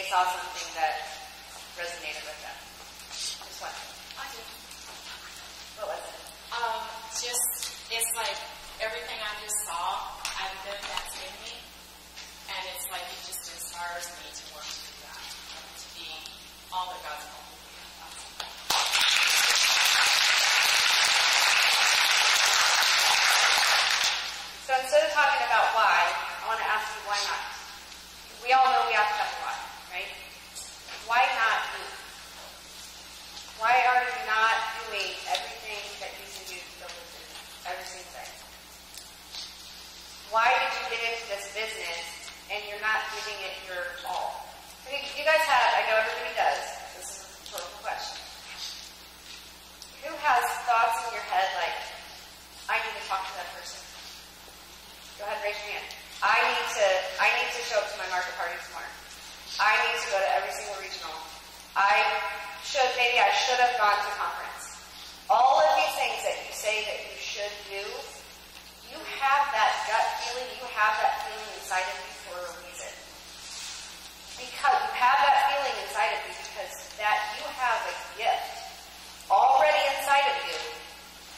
saw something that resonated with them. Just one. I did. What was it? It's like everything I just saw, I've been that's in me, and it's like it just inspires me to want to do that, to be all that God's called me to be. So instead of talking about why, I want to ask you why not. We all know we have to have a why, right? Why not you? Why are you not doing everything that you can do to build this business every single day? Why did you get into this business and you're not giving it your all? I mean, you guys have, I know everybody does, this is a rhetorical question. Who has thoughts in your head like, I need to talk to that person? Go ahead and raise your hand. I need to show up to my market party tomorrow. I need to go to every single regional. Maybe I should have gone to conference. All of these things that you say that you should do, you have that gut feeling, you have that feeling inside of you for a reason. Because you have that feeling inside of you because that you have a gift already inside of you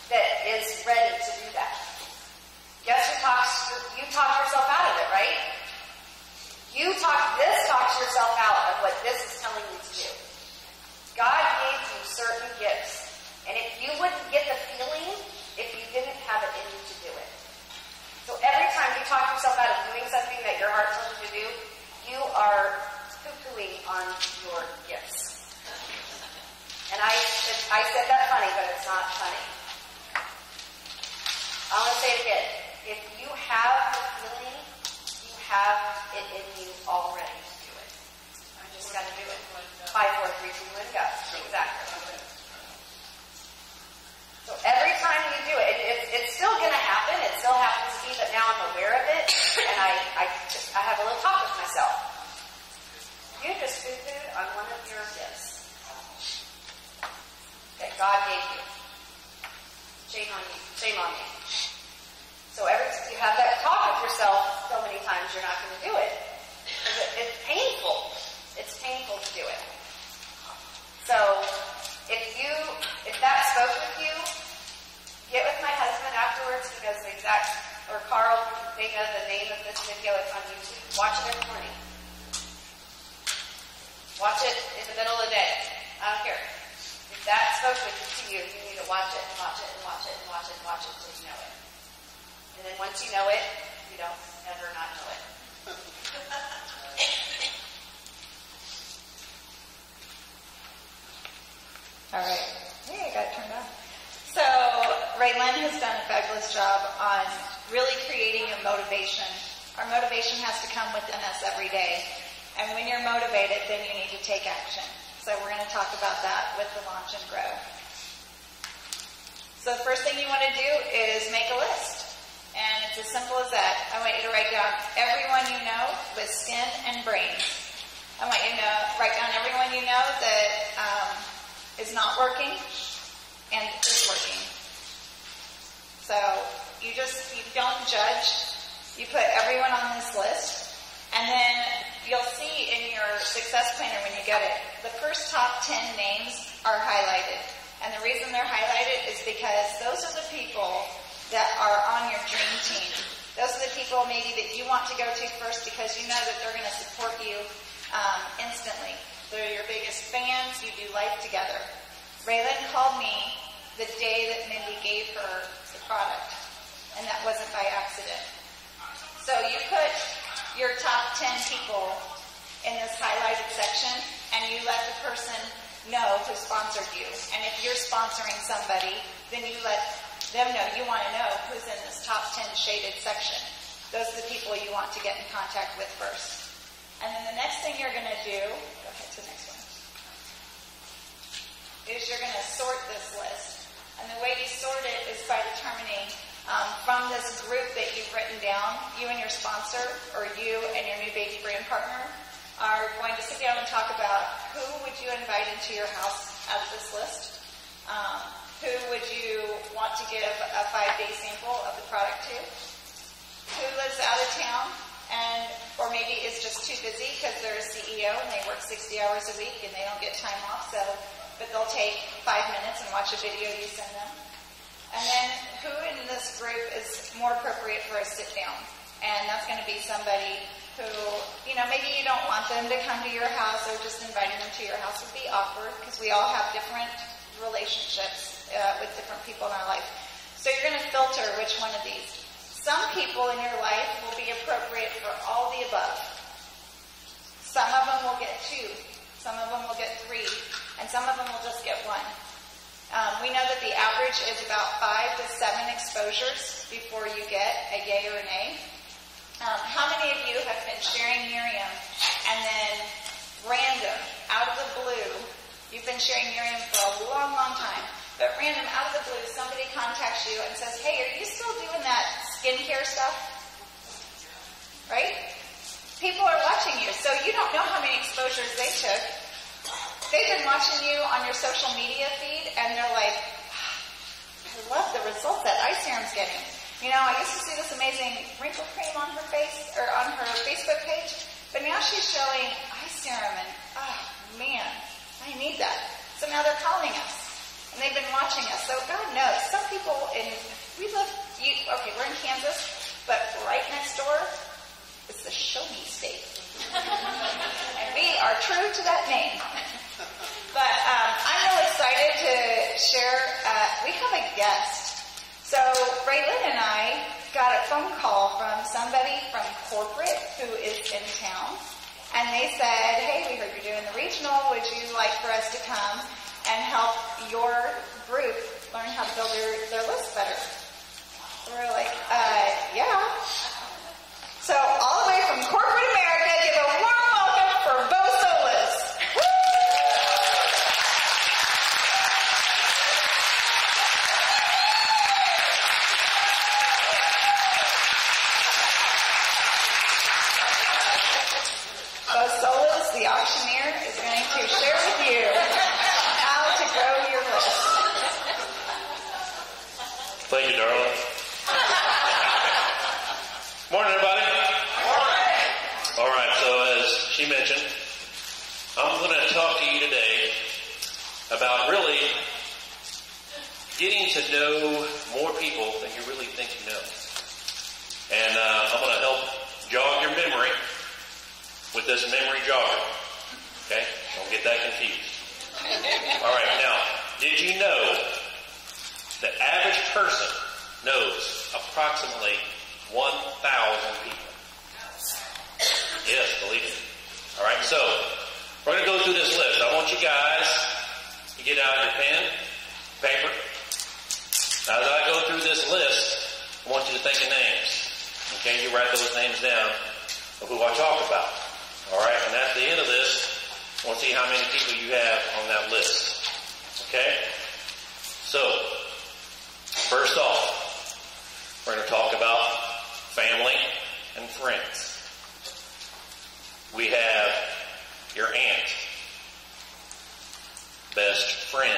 that is ready to do that. Yes, you talk yourself out of it, right? This talks yourself out of what this is telling you to do. God gave you certain gifts. And if you wouldn't get the feeling, if you didn't have it in you to do it. So every time you talk yourself out of doing something that your heart tells you to do, you are poo-pooing on your gifts. And I said that funny, but it's not funny. I'm going to say it again. If you have the feeling, you have it in you already to do it. I just got to do it. 5, 4, 3, 2, 1, go. Exactly. So every time you do it, it's still going to happen. It still happens to me, but now I'm aware of it, and I have a little talk with myself. You just poo-pooed on one of your gifts that God gave you. Shame on you. Shame on me. So you have that talk with yourself so many times, you're not going to do it. It's painful. It's painful to do it. So if that spoke with you, get with my husband afterwards. He knows the exact, or Carl, they know the name of this video. It's on YouTube. Watch it every morning. Watch it in the middle of the day. I don't care. If that spoke to you, you need to watch it and watch it and watch it and watch it and watch it until you know it. And then once you know it, you don't ever not know it. All right. Hey, I got it turned on. So Raelyn has done a fabulous job on really creating a motivation. Our motivation has to come within us every day. And when you're motivated, then you need to take action. So we're going to talk about that with the Launch and Grow. So the first thing you want to do is make a list. And it's as simple as that. I want you to write down everyone you know with skin and brains. I want you to write down everyone you know that is not working and is working. So you don't judge. You put everyone on this list. And then you'll see in your success planner when you get it, the first top 10 names are highlighted. And the reason they're highlighted is because those are the people that are on your dream team. Those are the people maybe that you want to go to first because you know that they're going to support you instantly. They're your biggest fans. You do life together. Raelyn called me the day that Mindy gave her the product, and that wasn't by accident. So you put your top 10 people in this highlighted section, and you let the person know who sponsored you. And if you're sponsoring somebody, then you let them know you want to know who's in this top 10 shaded section. Those are the people you want to get in contact with first. And then the next thing you're going to do, go ahead to the next one, is you're going to sort this list. And the way you sort it is by determining from this group that you've written down, you and your sponsor, or you and your new baby brand partner, are going to sit down and talk about who would you invite into your house out of this list, who would you want to give a 5-day sample of the product to, who lives out of town, and or maybe is just too busy because they're a CEO and they work 60 hours a week and they don't get time off, but they'll take 5 minutes and watch a video you send them. And then who in this group is more appropriate for a sit down? And that's going to be somebody who, maybe you don't want them to come to your house, or just inviting them to your house would be awkward because we all have different relationships with different people in our life. So you're going to filter which one of these. Some people in your life will be appropriate for all the above. Some of them will get 2. Some of them will get 3. And some of them will just get 1. We know that the average is about 5 to 7 exposures before you get a yay or a nay. How many of you have been sharing Nerium and then random, out of the blue, you've been sharing Nerium for a long, long time, but random, out of the blue, somebody contacts you and says, hey, are you still doing that skincare stuff? Right? People are watching you, so you don't know how many exposures they took. They've been watching you on your social media feed, and they're like, I love the results that eye serum's getting. I used to see this amazing wrinkle cream on her face, or on her Facebook page, but now she's showing eye serum, and oh man, I need that. So now they're calling us, and they've been watching us. So God knows, some people we're in Kansas, but right next door is the show me state. And we are true to that name. But I'm really excited to share, we have a guest. So Raelyn and I got a phone call from somebody from corporate who is in town. And they said, hey, we heard you're doing the regional. Would you like for us to come and help your group learn how to build their list better? So we're like, yeah. So all the way from corporate America, give a warm welcome for Bo Soliz. Bo Soliz, the auctioneer, is going to share with you how to grow your list. Thank you, darling. Morning, everybody. Morning. All right, so as she mentioned, I'm going to talk to you today about really getting to know more people than you really think you know. And I'm going to help jog your memory with this memory jogger. Okay? Don't get that confused. All right, now, did you know the average person knows approximately 1,000 people? Yes, believe it. All right, so we're going to go through this list. I want you guys to get out your pen, paper. Now, as I go through this list, I want you to think of names. Okay, you write those names down of who I talk about. All right, and at the end of this, we'll see how many people you have on that list. Okay? So, first off, we're going to talk about family and friends. We have your aunt, best friend,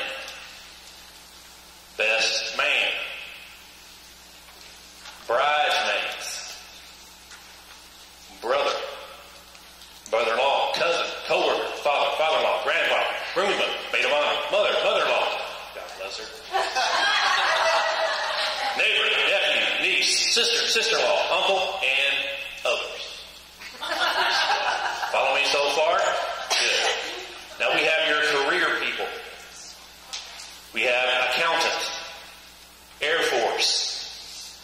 best man, bridesmaids, brother, brother-in-law, cousin, co-worker, father, father-in-law, grandfather, groomsman, maid of honor, mother, mother-in-law, God bless her, neighbor, nephew, niece, sister, sister-in-law, uncle, and others. Follow me so far? Good. Now we have your career people. We have accountant, Air Force,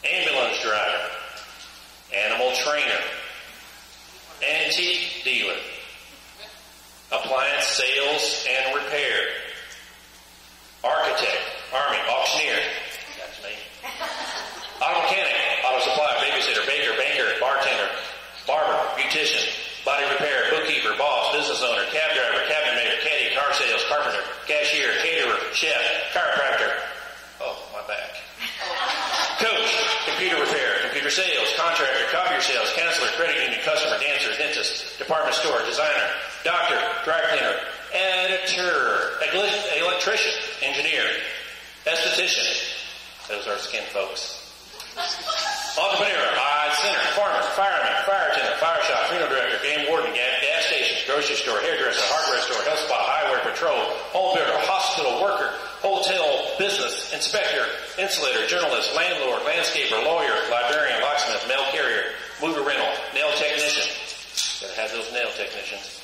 ambulance driver, animal trainer, antique dealer, appliance sales and repair, architect, army, auctioneer, that's me, auto mechanic, auto supplier, babysitter, baker, banker, bartender, barber, beautician, body repair, bookkeeper, boss, business owner, cab driver, cabinet maker, caddy, car sales, carpenter, cashier, caterer, chef, chiropractor. Oh, my back. Coach, computer repair, computer sales, contractor, copier sales, counselor, credit union, customer, dancer, dentist, department store, designer, doctor, dry cleaner, editor, electrician, engineer, esthetician. Those are skin folks. Entrepreneur, center, farmer, fireman, fire attendant, fire shop, funeral director, game warden, gas station, grocery store, hairdresser, hardware store, health spa, highway patrol, home builder, hospital worker, hotel, business, inspector, insulator, journalist, landlord, landscaper, lawyer, librarian, locksmith, mail carrier, mover rental, nail technician. Gotta have those nail technicians.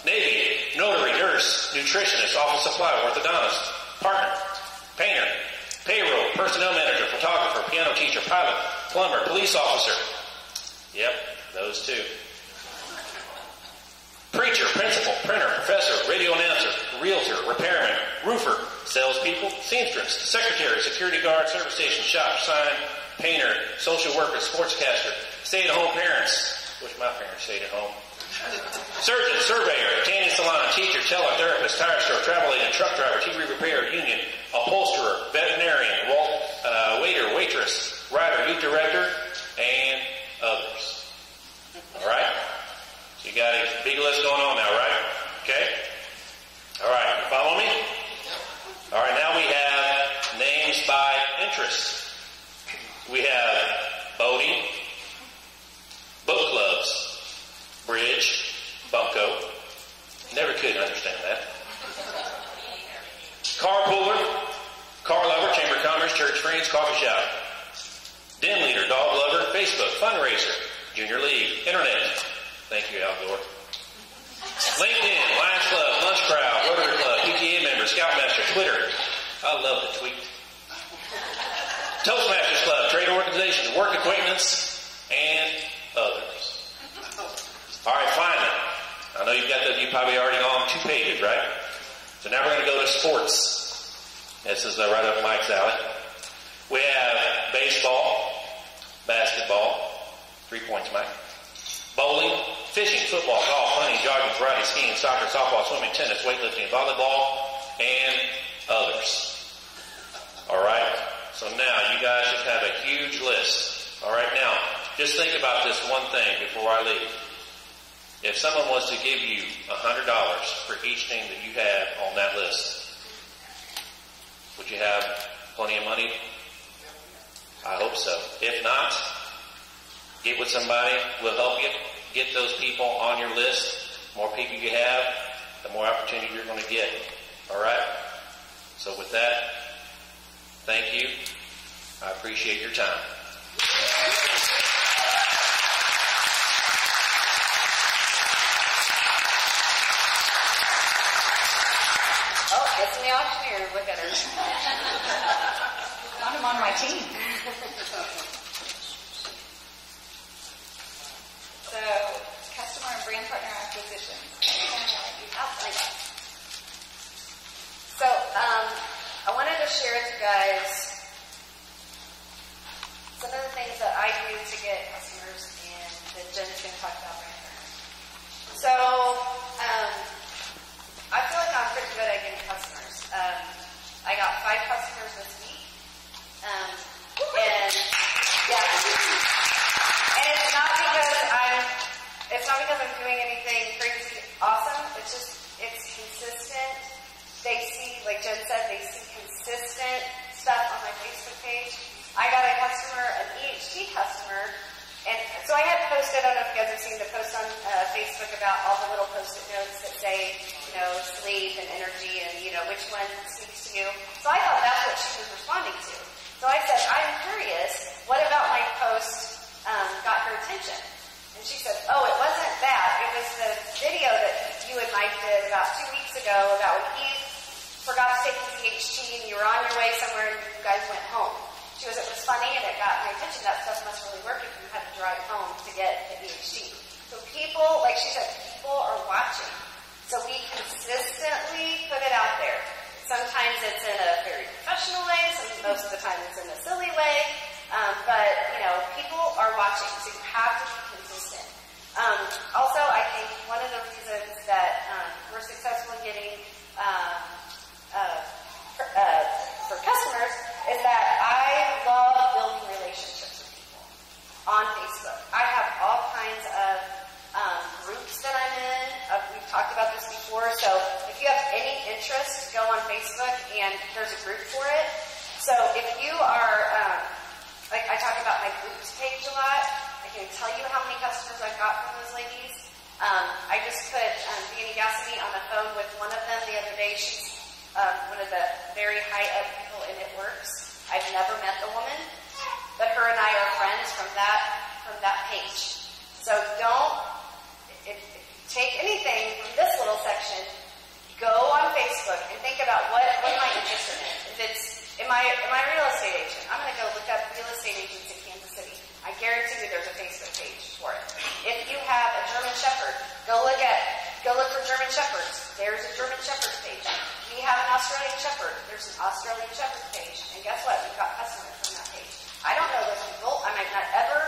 Navy, notary, nurse, nutritionist, office supply, orthodontist, partner, painter, payroll, personnel manager, photographer, piano teacher, pilot, plumber, police officer. Yep, those two. Preacher, principal, printer, professor, radio announcer, realtor, repairman, roofer, salespeople, seamstress, secretary, security guard, service station, shop, sign, painter, social worker, sportscaster, stay-at-home parents. Wish my parents stayed at home. Surgeon, surveyor, tanning salon, teacher, teller, therapist, tire store, travel agent, truck driver, TV repair, union, upholsterer, veterinarian, waiter, waitress, writer, youth director, and others. All right? So you got a big list going on now, right? Okay? All right, you follow me? All right, now we have names by interest. We have boating, book clubs, bridge, bunco. Never could understand that. Carpooler, car lover, chamber of commerce, church friends, coffee shop. Den leader, dog lover, Facebook, fundraiser, junior league, internet. Thank you, Al Gore. LinkedIn, Lions Club, Lunch Crowd, Rotary Club, PTA member, Scoutmaster, Twitter. I love the tweet. Toastmasters Club, trade organizations, work acquaintance, and others. All right, finally. I know you've got those, you probably already gone 2 pages, right? So now we're going to go to sports. This is right up Mike's alley. We have baseball, basketball, 3 points, Mike. Bowling, fishing, football, golf, hunting, jogging, karate, skiing, soccer, softball, swimming, tennis, weightlifting, volleyball, and others. All right? So now you guys should have a huge list. All right? Now, just think about this one thing before I leave. If someone was to give you $100 for each thing that you have on that list, would you have plenty of money? I hope so. If not, get with somebody. We'll help you get those people on your list. The more people you have, the more opportunity you're going to get. All right? So with that, thank you. I appreciate your time. Oh, it's the auctioneer. Look at her. I'm on my team. So, customer and brand partner acquisition. So, I wanted to share with you guys some of the things that I do to get customers and that Jen is going to talk about brand partners. So, I feel like I'm pretty good at getting customers. I got 5 customers this week. And yeah. And it's not because I'm doing anything crazy awesome. It's just, it's consistent. They see, like Jen said, they see consistent stuff on my Facebook page. I got a customer, an EHT customer, and so I had posted, I don't know if you guys have seen the post on Facebook about all the little post-it notes that say, sleep and energy and, which one speaks to you. So I thought that's what she was responding to. So I said, I'm curious, what about my post got her attention? And she said, oh, it wasn't that. It was the video that you and Mike did about 2 weeks ago about when he forgot to take his EHT and you were on your way somewhere and you guys went home. She goes, it was funny and it got my attention. That stuff must really work if you had to drive home to get the EHT. So people, like she said, people are watching. So we consistently put it out there. Sometimes it's in a very professional way. Most of the time it's in a silly way. But, people are watching. So you have to be consistent. Also, I think one of the reasons that we're successful in getting for customers is that I love building relationships with people on Facebook. I have all kinds of groups that I'm in. We've talked about this before. So if you have any interest, go on Facebook and there's a group for it. So if you are like I talk about my groups page a lot. I can tell you how many customers I've got from those ladies. I just put Beanie Gassamy on the phone with one of them the other day. She's one of the very high up people in It Works. I've never met the woman, but her and I are friends from that page. So don't take anything from this little section. Go on Facebook and think about what am I interested in. If it's am I a real estate agent? I'm going to go look up real estate agents in Kansas City. I guarantee you there's a Facebook page for it. If you have a German Shepherd, go look for German Shepherds. There's a German Shepherds page. We have an Australian Shepherd. There's an Australian Shepherd page. And guess what? We've got customers from that page. I don't know those people. I might not ever,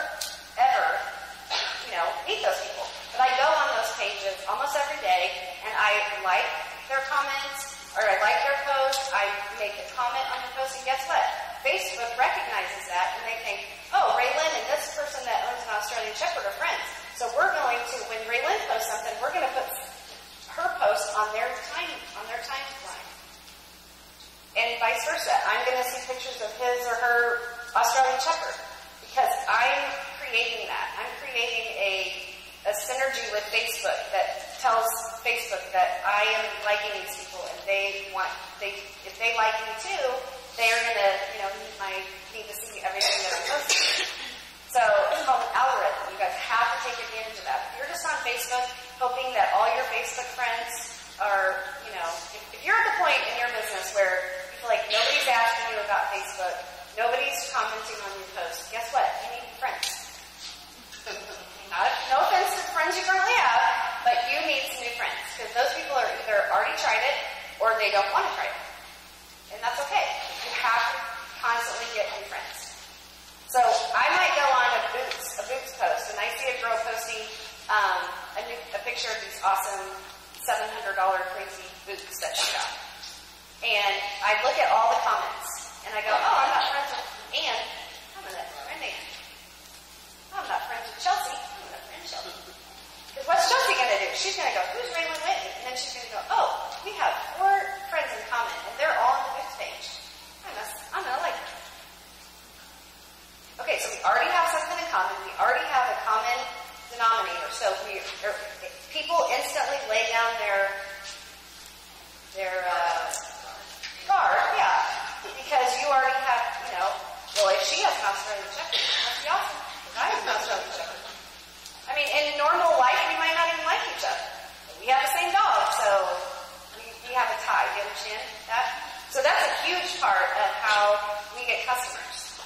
meet those people. But I go on those pages almost every day, and I like their comments, or I like their posts. I make a comment on the post, and guess what? Facebook recognizes that, and they think, oh, Raelyn and this person that owns an Australian Shepherd are friends. So we're going to, when Raelyn posts something, we're going to put her post on their timeline. And vice versa. I'm going to see pictures of his or her Australian Shepherd because I'm creating that. I'm creating a synergy with Facebook that tells Facebook that I am liking these people, and if they like me too, they're gonna, need to see everything that I'm posting. So it's called an algorithm. You guys have to take advantage of that. If you're just on Facebook hoping that all your Facebook friends are, if you're at the point in your business where you feel like nobody's asking you about Facebook, nobody's commenting on your post, guess what? You need friends. No offense to the friends you currently have, but you need some new friends because those people are either already tried it or they don't want to try it. And that's okay. You have to constantly get new friends. So I might go on a boots post, and I see a girl posting a picture of these awesome $700 crazy boots that she got. And I look at all the comments, and I go, oh, I'm not friends with Ann. I'm going to friend Ann. I'm not friends with Chelsea. I'm going to friend Chelsea. Because what's Chelsea going to do? She's going to go, who's Raelyn Whitney? And then she's going to go, oh, we have 4 friends in common, and they're all on the boots page. I'm going to like them. Okay, so we already have something in common. We already have a common denominator. So people instantly lay down their guard, yeah, because you already have, well, if she has an Australian Shepherd, it must be awesome, because I have an Australian Shepherd. I mean, in normal life, we might not even like each other. But we have the same dog, so we have a tie. Do you understand that? So that's a huge part of how we get customers.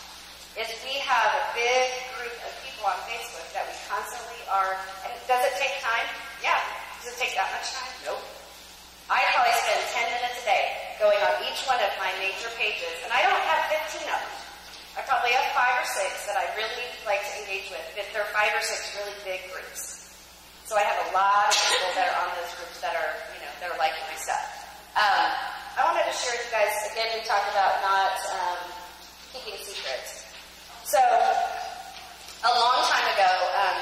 Is we have a big group of people on Facebook that we constantly are, and does it take time? Yeah. Does it take that much time? Nope. I probably spend 10 minutes a day going on each one of my major pages, and I don't have 15 of them. I probably have 5 or 6 that I really like to engage with. There are 5 or 6 really big groups. So I have a lot of people that are on those groups that are, that are liking my stuff. I wanted to share with you guys, again, we talked about not keeping secrets. So, a long time ago,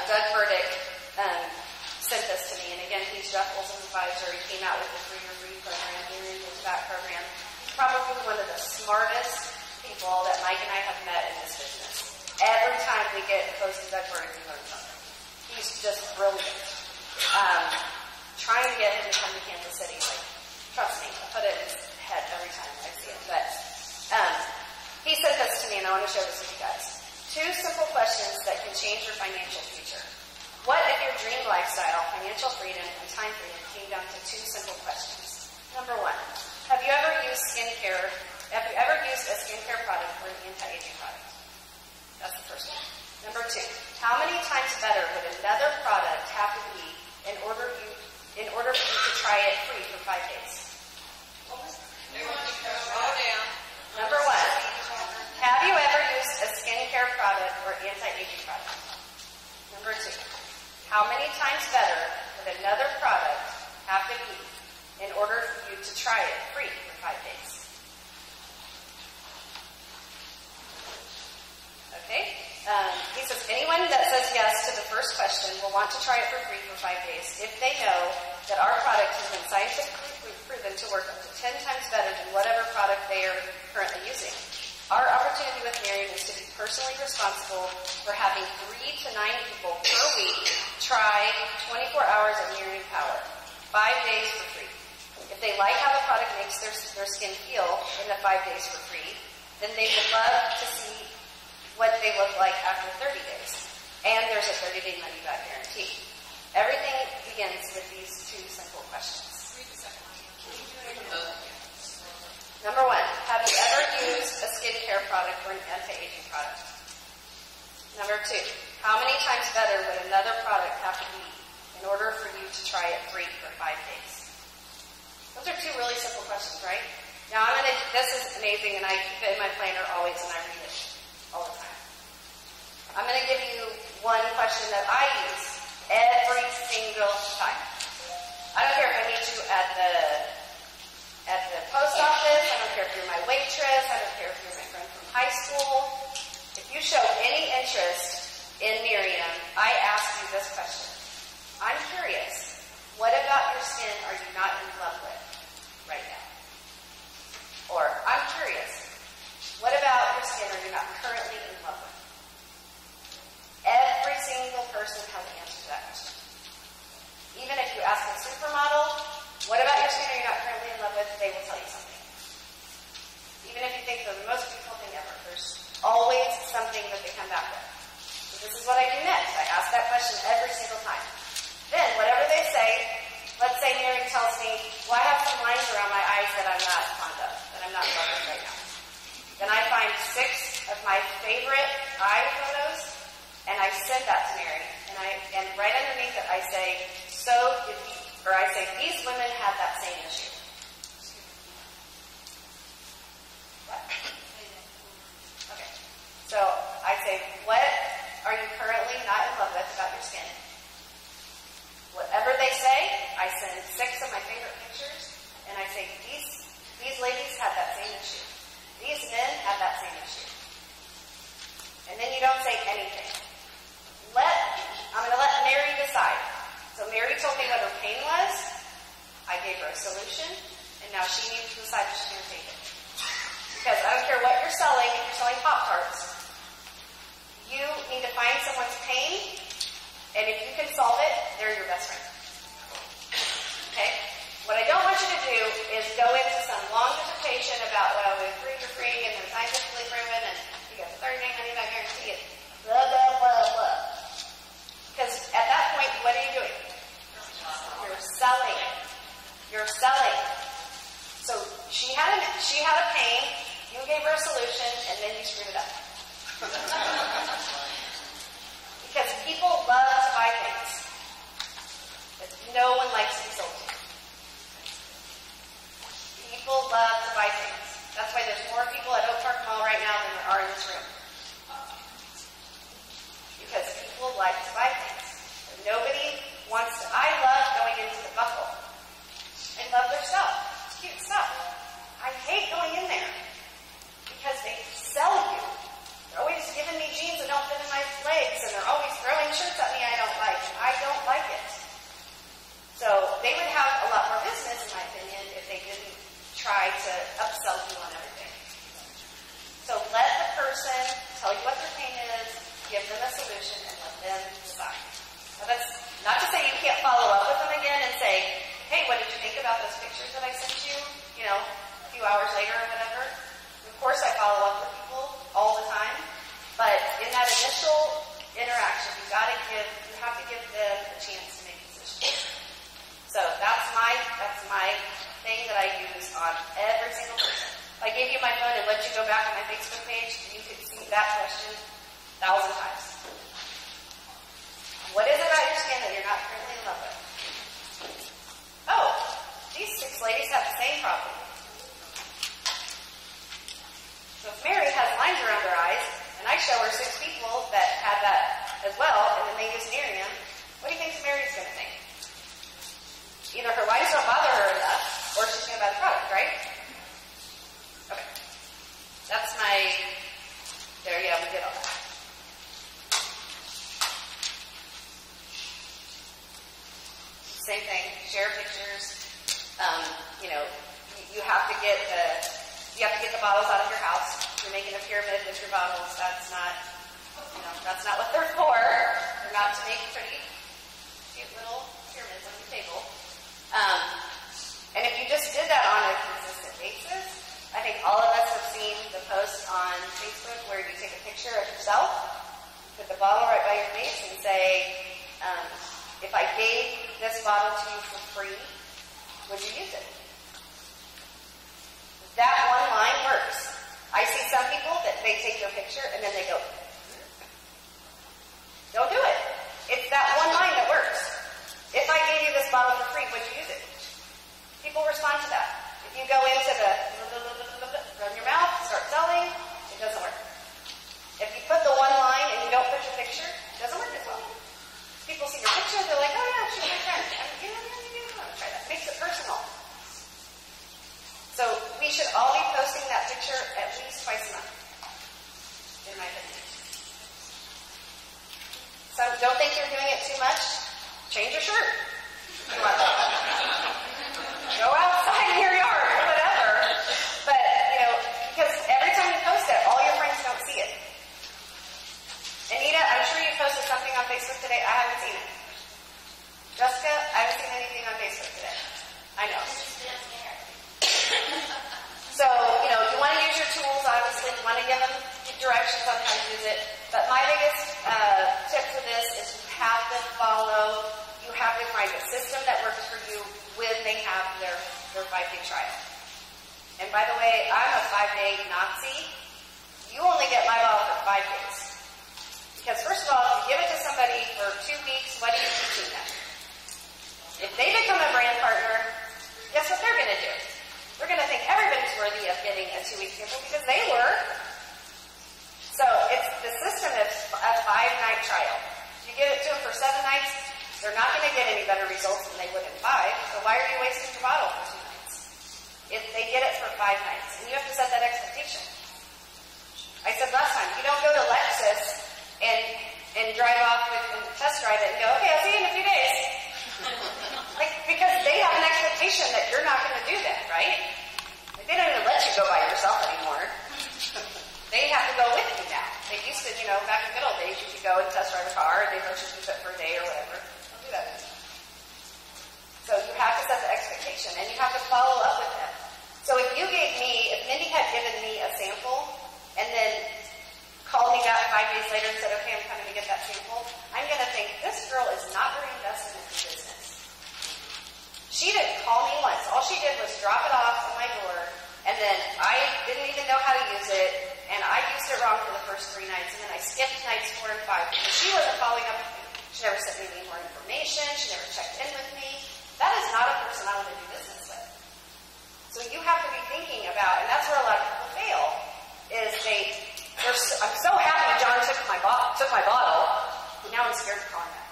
Doug Burdick sent this to me, and again, he's Jeff Olson's advisor. He came out with the 3-year program, Nerium into that program. He's probably one of the smartest people that Mike and I have met in this business. Every time we get close to Doug Burdick, we learn something. He's just brilliant. Trying to get him to come to Kansas City, trust me, I put it in his head every time I see him. But he sent this to me, and I want to share this with you guys. 2 simple questions that can change your financial future. What if your dream lifestyle, financial freedom, and time freedom came down to 2 simple questions? Number 1, have you ever used skincare? Have you ever used a skincare product or an anti-aging product? That's the first one. Number 2, how many times better would another product have to be in order for you to try it free for 5 days? Number 1, have you ever used a skincare product or anti-aging product? Number 2, how many times better would another product have to be in order for you to try it free for 5 days? Okay? He says, anyone that says yes to the first question will want to try it for free for 5 days if they know that our product has been scientifically proven to work up to 10 times better than whatever product they are currently using. Our opportunity with with Nerium is to be personally responsible for having 3 to 9 people per week try 24 hours of Nerium Power, 5 days for free. If they like how the product makes their skin feel in the 5 days for free, then they would love to see what they look like after 30 days. And there's a 30-day money-back guarantee. Everything begins with these 2 simple questions. Number 1, have you ever used a skincare product or an anti-aging product? Number 2, how many times better would another product have to be in order for you to try it free for 5 days? Those are 2 really simple questions, right? Now this is amazing, and I keep it in my planner always, and I read it all the time. I'm going to give you one question that I use every single time. I don't care if I meet you at the post office, I don't care if you're my waitress, I don't care if you're my friend from high school. If you show any interest in Nerium, I ask you this question. I'm curious, what about your skin are you not in love with right now? Or, I'm curious, what about your skin are you not currently in love with? Every single person has an answer to that question. Even if you ask a supermodel, what about your skin are you not currently in love with, they will tell you something. Even if you think they're the most beautiful thing ever, there's always something that they come back with. So this is what I do next. I ask that question every single time. Then, whatever they say, let's say Nerium tells me, well, I have some lines around my eyes that I'm not fond of, that I'm not in love with right now. Then I find 6 of my favorite eye photos, and I send that to Nerium. And right underneath it, I say, these women have that same issue. What? Okay. So I say, what are you currently not in love with about your skin? Whatever they say, I send 6 of my favorite pictures, and I say, these ladies have that same issue. These men have that same issue. And then you don't say anything. I'm going to let Mary decide. So Mary told me what her pain was. I gave her a solution, and now she needs to decide if she's going to take it. Because I don't care what you're selling, if you're selling Pop-Tarts, you need to find someone's pain, and if you can solve it, they're your best friend. Okay? What I don't want you to do is go into some long dissertation about, well, we're free, and they're scientifically proven, and you got the 30-day money-back guarantee, and blah, blah, blah, blah. Because at that point, what are you doing? You're selling. You're selling. So she had a pain, you gave her a solution, and then you screwed it up. Because people love to buy things, but no one likes to be sold to. People love to buy things. That's why there's more people at Oak Park Mall right now than there are in this room. Because people like to buy things. But nobody wants to. I love going into the Buckle. I love their stuff. It's cute stuff. I hate going in there because they sell you. They're always giving me jeans that don't fit in my legs, and they're always throwing shirts at me I don't like, and I don't like it. So they would have a lot more business, in my opinion, if they didn't try to upsell you on everything. So let the person tell you what their pain is, give them a solution, and let them decide. Now that's not to say you can't follow up with them again and say, hey, what did you think about those pictures that I sent you, a few hours later or whatever? Of course I follow up with people all the time, but in that initial interaction, you have to give them a chance to make decisions. So that's my thing that I use on every single person. If I gave you my phone and let you go back on my Facebook page, you could see that question 1,000 times. What is it about your skin that you're not currently in love with? Oh, these 6 ladies have the same problem. So if Mary has lines around her eyes, and I show her 6 people that have that as well, and then they use Nerium, what do you think Mary's going to think? Either her lines don't bother her enough, or she's going to buy the product, right? Okay. That's there you go, we did all that. Same thing, share pictures. You have to get You have to get the bottles out of your house. You're making a pyramid with your bottles. That's not what they're for. They're not to make pretty, cute little pyramids on your table. And if you just did that on a consistent basis, I think all of us have seen the post on Facebook where you take a picture of yourself, put the bottle right by your face, and say, if I gave this bottle to you for free, would you use it? That one line works. I see some people that they take their picture and then they go, don't do it. It's that one line that works. If I gave you this bottle for free, would you use it? People respond to that. If you go into the run your mouth, start selling, it doesn't work. If you put the one line and you don't put your picture, it doesn't work as well. People see your picture, they're like, oh yeah, she's my friend. You want to try that. Makes it personal. So we should all be posting that picture at least twice a month, in my opinion. So don't think you're doing it too much. Change your shirt. Go outside in your yard or whatever. But, because every time you post it, all your friends don't see it. Anita, I'm sure you posted something on Facebook today. I haven't seen it. Jessica, I haven't seen anything on Facebook today. I know. So, you want to use your tools, obviously. You want to give them directions on how to use it. But my biggest tip for this is you have to follow, you have to find a system that works for you when they have their 5-day trial. And by the way, I'm a 5-day Nazi. You only get my bottle for 5 days. Because first of all, if you give it to somebody for 2 weeks, what are you teaching them? If they become a brand partner, guess what they're going to do? They're going to think everybody's worthy of getting a 2-week sample because they were. So the system is a 5-night trial. If you give it to them for 7 nights, they're not going to get any better results than they would in 5. So why are you wasting your bottle for 2 nights? If they get it for 5 nights, and you have to set that expectation. I said last time, you don't go to Lexus and drive off and test drive it and go, okay, I'll see you in a few days. Because they have an expectation that you're not going to do that, right? They don't even let you go by yourself anymore. They have to go with you now. They used to, back in the good old days, you could go and test drive a car, and they let you keep it for a day or whatever. Don't do that anymore. So you have to set the expectation, and you have to follow up with them. So if Mindy had given me a sample, and then called me back 5 days later and said, okay, I'm coming to get that sample, I'm going to think, this girl is not very invested in her business. She didn't call me once. All she did was drop it off at my door, and then I didn't even know how to use it, and I used it wrong for the first 3 nights, and then I skipped nights 4 and 5 because she wasn't following up with me. She never sent me any more information. She never checked in with me. That is not a person I want to do business with. So you have to be thinking about, and that's where a lot of people fail, is I'm so happy John took my bottle, now I'm scared to call him back.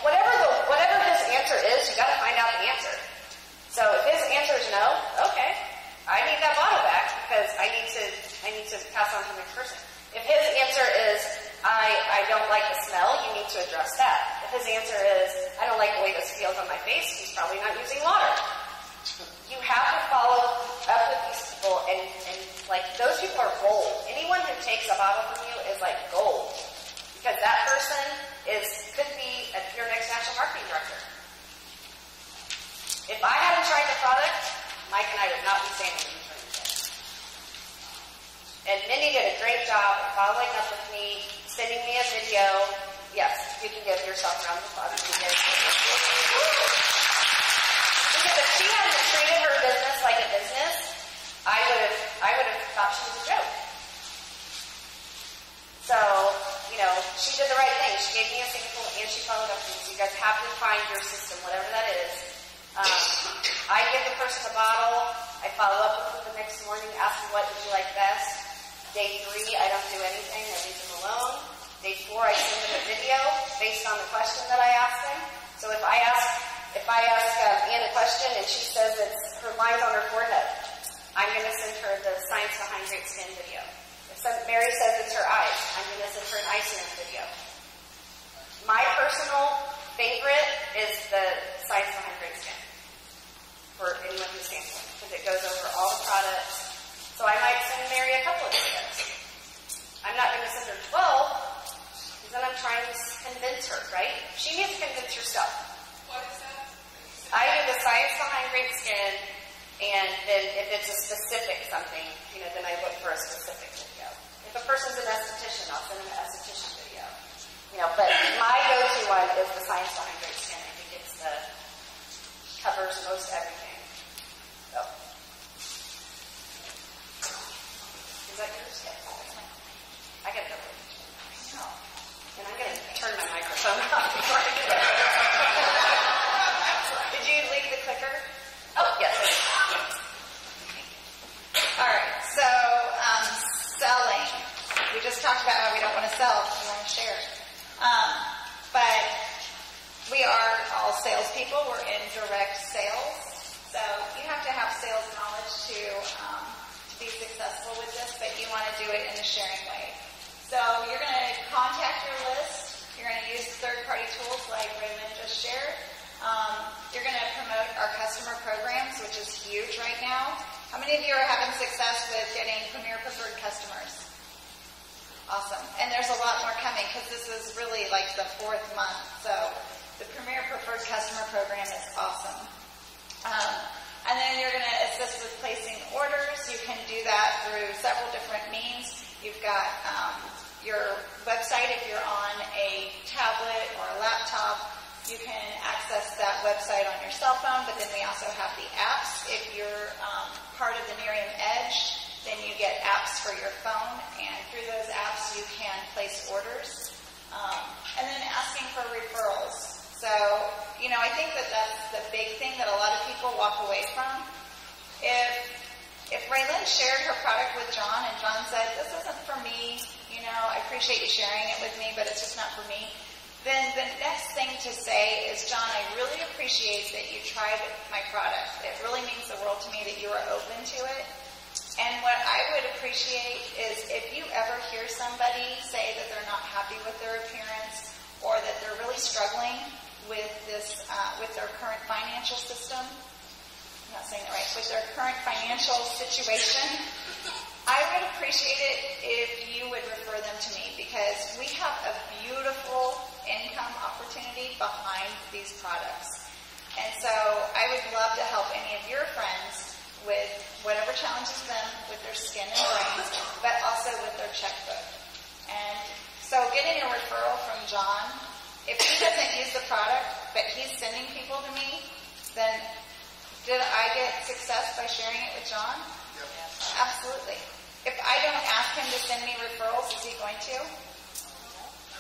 Whatever his answer is, you got to find out the answer. So if his answer is no, okay, I need that bottle back because I need to pass on to the next person. If his answer is I don't like the smell, you need to address that. If his answer is I don't like the way this feels on my face, he's probably not using water. You have to follow up with these people, and those people are gold. Anyone who takes a bottle from you is like gold. Because that person could be your next national marketing director. If I hadn't tried the product, Mike and I would not be standing in front of you. And Mindy did a great job of following up with me, sending me a video. Yes, you can give yourself a round of applause. Because if she hadn't treated her business like a business, I would have thought she was a joke. So, she did the right thing. She gave me a sample and she followed up with me. So you guys have to find your system, whatever that is. I give the person a bottle. I follow up with them the next morning, ask them what did you like best. Day 3, I don't do anything. I leave them alone. Day 4, I send them a video based on the question that I asked them. So if I ask Anne a question and she says it's her lines on her forehead, I'm going to send her the Science Behind Great Skin video. Mary says it's her eyes, I'm going to send her an eye serum video. My personal favorite is the Science Behind Great Skin. for anyone who's sampling, because it goes over all the products. So I might send Mary a couple of videos. I'm not going to send her 12, because then I'm trying to convince her, right? She needs to convince herself. What is that? I do the science behind great skin, and then if it's a specific something, then I look for a specific video. If a person's an esthetician, I'll send them an esthetician video. But my go-to one is the science behind great skin. I think it's covers most everything. So. Is that yours? Yes. I got to go. No. And I'm going to turn my microphone off before I do it. Did you leave the clicker? Oh, yes. All right. So, selling. We just talked about how we don't want to sell. We want to share. But we are all salespeople. We're in direct sales. So you have to have sales knowledge to be successful with this, but you want to do it in a sharing way. So you're going to contact your list. You're going to use third-party tools like Raelyn just shared. You're going to promote our customer programs, which is huge right now. How many of you are having success with getting Premier Preferred customers? Awesome. And there's a lot more coming because this is really like the 4th month. So the Premier Preferred Customer Program is awesome. And then you're going to assist with placing orders. You can do that through several different means. You've got your website if you're on a tablet or a laptop. You can access that website on your cell phone, but then we also have the apps. If you're part of the Nerium Edge, then you get apps for your phone, and through those apps you can place orders. And then asking for referrals. So, I think that that's the big thing that a lot of people walk away from. If Raelyn shared her product with John, and John said, this isn't for me, I appreciate you sharing it with me, but it's just not for me, then the next thing to say is, John, I really appreciate that you tried my product. It really means the world to me that you are open to it. And what I would appreciate is if you ever hear somebody say that they're not happy with their appearance or that they're really struggling with this, with their current financial system, I'm not saying that right, with their current financial situation, I would appreciate it if you would refer them to me because we have a beautiful income opportunity behind these products. And so I would love to help any of your friends with whatever challenges them with their skin and brains, but also with their checkbook. And so getting a referral from John, if he doesn't use the product, but he's sending people to me, then did I get success by sharing it with John? Yes. Absolutely. If I don't ask him to send me referrals, is he going to?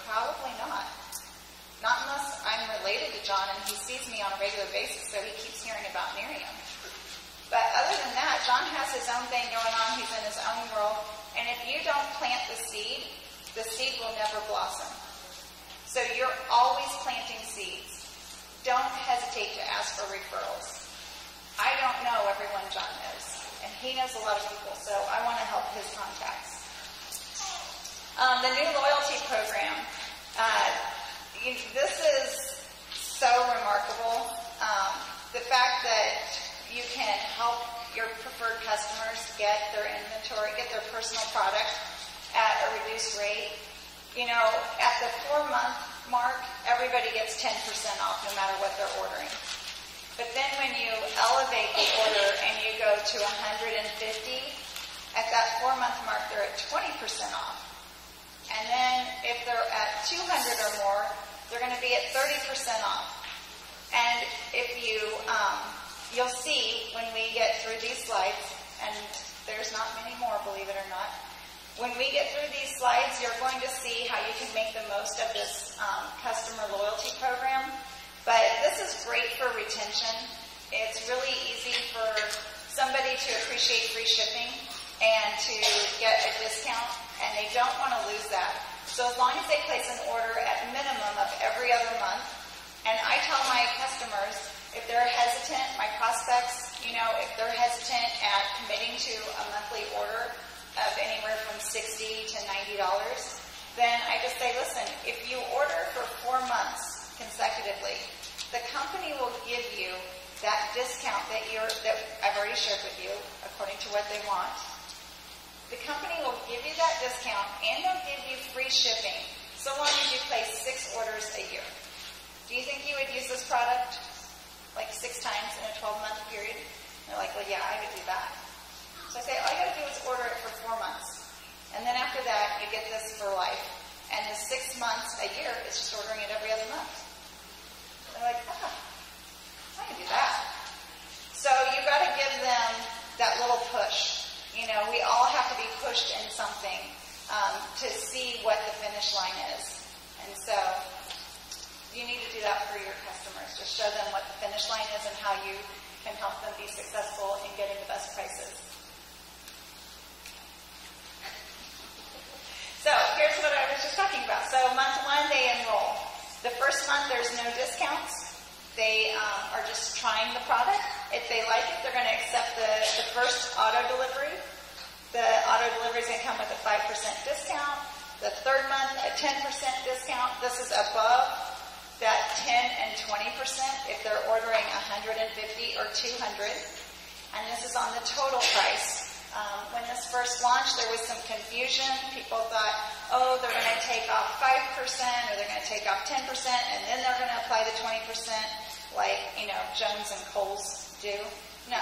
Probably not. Not unless I'm related to John and he sees me on a regular basis, so he keeps hearing about Nerium. But other than that, John has his own thing going on. He's in his own world. And if you don't plant the seed will never blossom. So you're always planting seeds. Don't hesitate to ask for referrals. I don't know everyone John knows. And he knows a lot of people, so I want to help his contacts. The new loyalty program. This is so remarkable. The fact that you can help your preferred customers get their inventory, get their personal product at a reduced rate. At the 4-month mark, everybody gets 10% off no matter what they're ordering. But then when you elevate the order and you go to 150, at that 4-month mark, they're at 20% off. And then if they're at 200 or more, they're going to be at 30% off. And if you'll see when we get through these slides, and there's not many more, believe it or not. When we get through these slides, you're going to see how you can make the most of this customer loyalty program. But this is great for retention. It's really easy for somebody to appreciate free shipping and to get a discount, and they don't want to lose that. So as long as they place an order at minimum of every other month, and I tell my customers, if they're hesitant, my prospects, if they're hesitant at committing to a monthly order of anywhere from $60 to $90, then I just say, listen, if you order for 4 months consecutively, the company will give you that discount that I've already shared with you, according to what they want, the company will give you that discount and they'll give you free shipping so long as you place 6 orders a year. Do you think you would use this product like 6 times in a 12-month period? And they're like, well, yeah, I would do that. So I say, all you got to do is order it for 4 months. And then after that, you get this for life. And the 6 months a year is just ordering it every other month. They're like, I can do that. So you got to give them that little push. You know, we all have to be pushed in something to see what the finish line is. And so you need to do that for your customers. Just show them what the finish line is and how you can help them be successful in getting the best prices. So here's what I was just talking about. So month 1, they enroll. The first month, there's no discounts. They are just trying the product. If they like it, they're going to accept the first auto delivery. The auto delivery is going to come with a 5% discount. The third month, a 10% discount. This is above that 10 and 20% if they're ordering 150 or 200. And this is on the total price. When this first launched, there was some confusion. People thought, oh, they're going to take off 5% or they're going to take off 10% and then they're going to apply the 20% like, Jones and Kohl's do. No.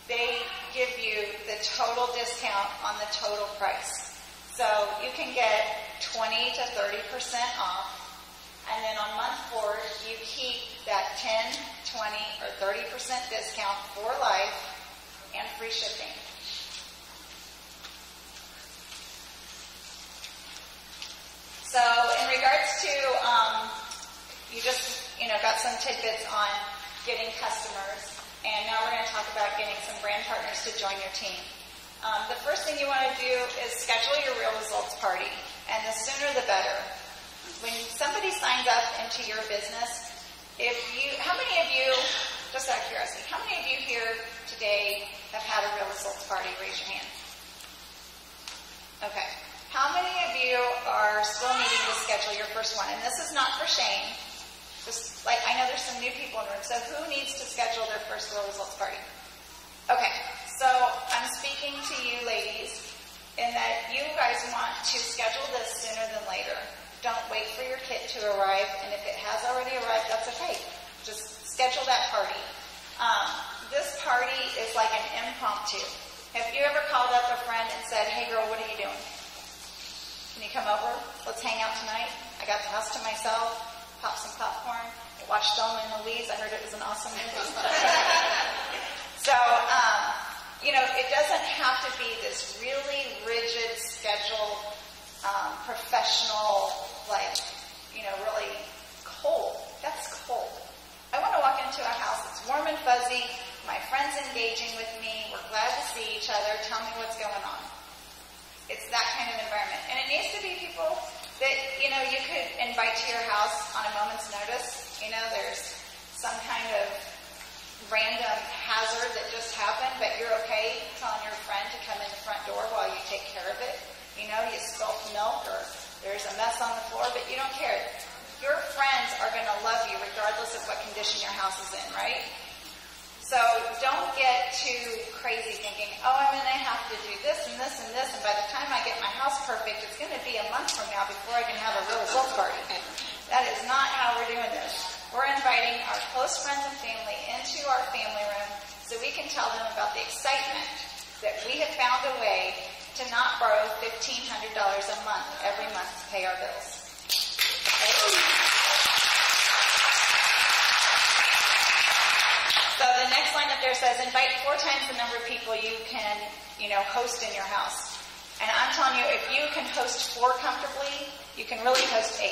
They give you the total discount on the total price. So you can get 20 to 30% off. And then on month 4, you keep that 10, 20, or 30% discount for life and free shipping. So in regards to, you just, got some tidbits on getting customers. And now we're going to talk about getting some brand partners to join your team. The first thing you want to do is schedule your real results party. And the sooner the better. When somebody signs up into your business, how many of you, just out of curiosity, how many of you here today have had a real results party? Raise your hand. Okay. How many of you are still needing to schedule your first one? And this is not for shame. Just like, I know there's some new people in the room, so who needs to schedule their first real results party? Okay, so I'm speaking to you ladies in that you guys want to schedule this sooner than later. Don't wait for your kit to arrive, and if it has already arrived, that's okay. Just schedule that party. This party is like an impromptu. Have you ever called up a friend and said, hey girl, what are you doing? Can you come over? Let's hang out tonight. I got the house to myself. Pop some popcorn. Watch Thelma and Louise. I heard it was an awesome movie. So, it doesn't have to be this really rigid schedule, professional, really cold. That's cold. I want to walk into a house that's warm and fuzzy. My friend's engaging with me. We're glad to see each other. Tell me what's going on. It's that kind of environment. And it needs to be people that, you could invite to your house on a moment's notice. There's some kind of random hazard that just happened, but you're okay telling your friend to come in the front door while you take care of it. You spilt milk or there's a mess on the floor, but you don't care. Your friends are going to love you regardless of what condition your house is in, right? So don't get too crazy thinking, oh, I'm going to have to do this and this and this, and by the time I get my house perfect, it's going to be a month from now before I can have a real results party. That is not how we're doing this. We're inviting our close friends and family into our family room so we can tell them about the excitement that we have found a way to not borrow $1,500 a month every month to pay our bills. Okay? So the next line up there says, invite 4 times the number of people you can, host in your house. And I'm telling you, if you can host 4 comfortably, you can really host 8.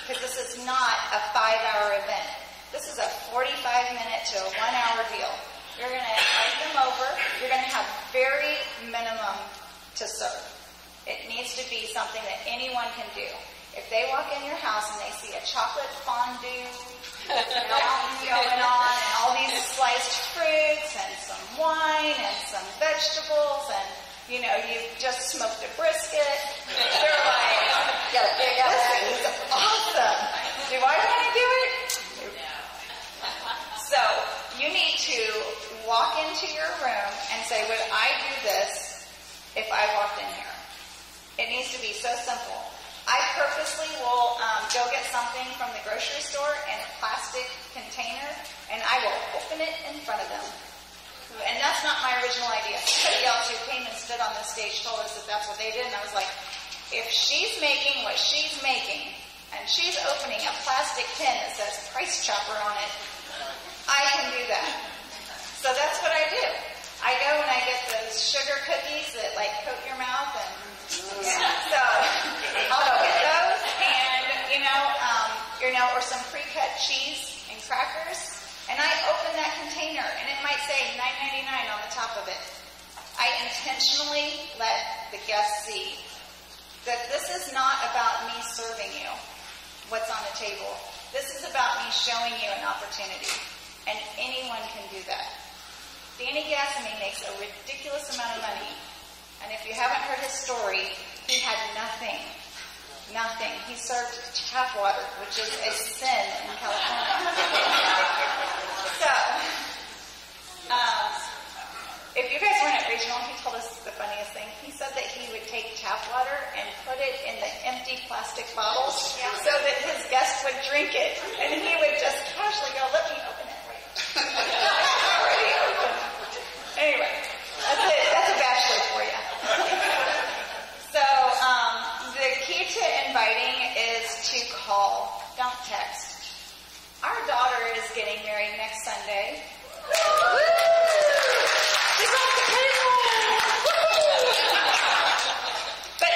Because this is not a 5-hour event. This is a 45-minute to a 1-hour deal. You're going to invite them over. You're going to have very minimum to serve. It needs to be something that anyone can do. If they walk in your house and they see a chocolate fondue mountain going on and all these sliced fruits and some wine and some vegetables and, you've just smoked a brisket, they're like, this is awesome. Do I want to do it? So you It needs to be so simple. I purposely will go get something from the grocery store in a plastic container, and I will open it in front of them. And that's not my original idea. Somebody else who came and stood on the stage told us that that's what they did, and I was like, if she's making what she's making, and she's opening a plastic tin that says Price Chopper on it, I can do that. So that's what I do. I go and I get those sugar cookies that like coat your mouth, and so I'll go get those, and or some pre-cut cheese and crackers, and I open that container, and it might say $9.99 on the top of it. I intentionally let the guests see that this is not about me serving you what's on the table. This is about me showing you an opportunity, and anyone can do that. Danny Gassamy makes a ridiculous amount of money, and if you haven't heard his story, he had nothing. Nothing. He served tap water, which is a sin in California. So, if you guys weren't at Regional, he told us the funniest thing. He said that he would take tap water and put it in the empty plastic bottles so that his guests would drink it, and he would just casually go, "Let me open it." Already open. Anyway, that's it. That's a bachelor for you. So, the key to inviting is to call, don't text. Our daughter is getting married next Sunday. Woo! She's off the table! But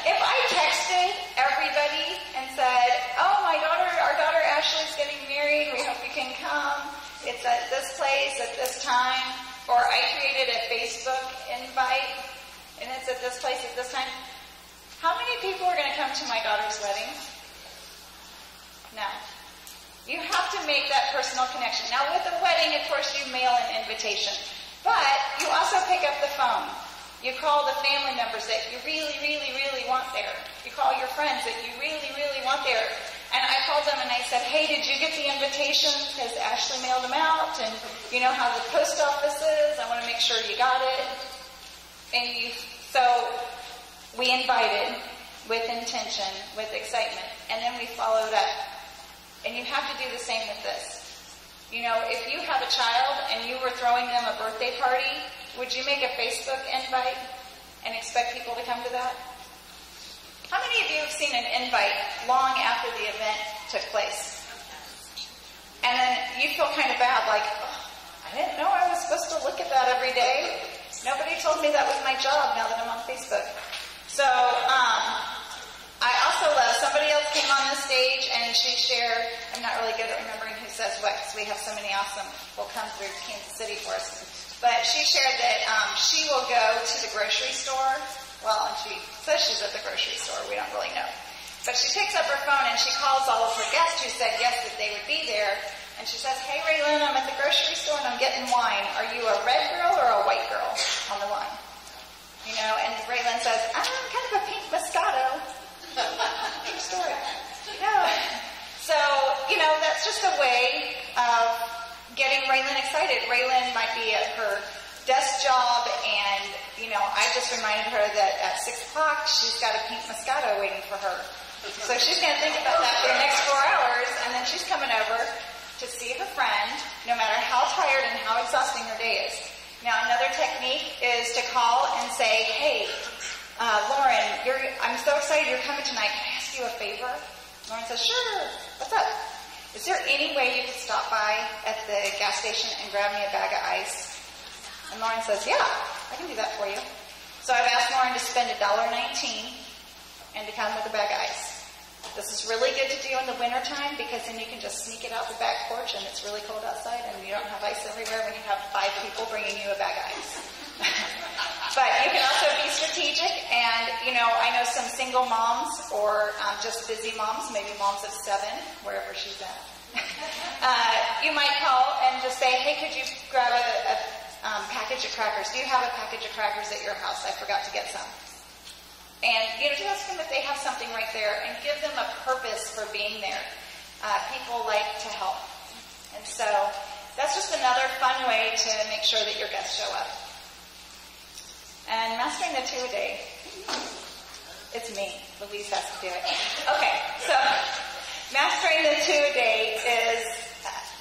if I texted everybody and said, "Oh, our daughter Ashley's getting married, we hope you can come. It's at this place at this time," or I created a Facebook invite and it's at this place at this time, how many people are going to come to my daughter's wedding? No. You have to make that personal connection. Now, with a wedding, of course, you mail an invitation. But you also pick up the phone. You call the family members that you really, really, really want there. You call your friends that you really, really want there. And I called them and I said, "Hey, did you get the invitations? Because Ashley mailed them out. And you know how the post office is. I want to make sure you got it." So we invited with intention, with excitement. And then we followed up. And you have to do the same with this. You know, if you have a child and you were throwing them a birthday party, would you make a Facebook invite and expect people to come to that? How many of you have seen an invite long after the event took place? And then you feel kind of bad, like, "Oh, I didn't know I was supposed to look at that every day. Nobody told me that was my job now that I'm on Facebook." So, I also love, somebody else came on the stage and she shared, I'm not really good at remembering who says what because we have so many awesome people come through Kansas City for us. But she shared that she will go to the grocery store. Well, and she says she's at the grocery store. We don't really know. But she picks up her phone and she calls all of her guests who said yes that they would be there. And she says, "Hey, Raelyn, I'm at the grocery store and I'm getting wine. Are you a red girl or a white girl on the wine?" You know, and Raelyn says, "I'm kind of a pink Moscato." True story. Yeah. So, you know, that's just a way of getting Raelyn excited. Raelyn might be at her desk job and, you know, I just reminded her that at 6 o'clock she's got a pink Moscato waiting for her. So she's going to think about that for the next 4 hours, and then she's coming over to see her friend, no matter how tired and how exhausting her day is. Now, another technique is to call and say, "Hey, Lauren, I'm so excited you're coming tonight. Can I ask you a favor?" Lauren says, "Sure. What's up? Is there any way you could stop by at the gas station and grab me a bag of ice?" And Lauren says, "Yeah, I can do that for you." So I've asked Lauren to spend $1.19 and to come with a bag of ice. This is really good to do in the wintertime because then you can just sneak it out the back porch and it's really cold outside and you don't have ice everywhere when you have 5 people bringing you a bag of ice. But you can also be strategic, and, you know, I know some single moms or just busy moms, maybe moms of 7, wherever she's at. You might call and just say, "Hey, could you grab a package of crackers? Do you have a package of crackers at your house? I forgot to get some." And, you know, just ask them if they have something right there and give them a purpose for being there. People like to help. And so that's just another fun way to make sure that your guests show up. And mastering the 2 a day. it's me. Louise has to do it. Okay, so mastering the 2 a day is,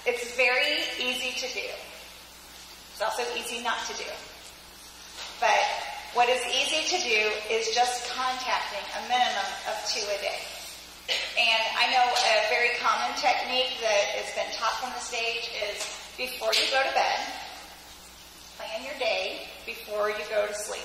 it's very easy to do. It's also easy not to do. But what is easy to do is just contacting a minimum of 2 a day. And I know a very common technique that has been taught from the stage is before you go to bed, plan your day before you go to sleep.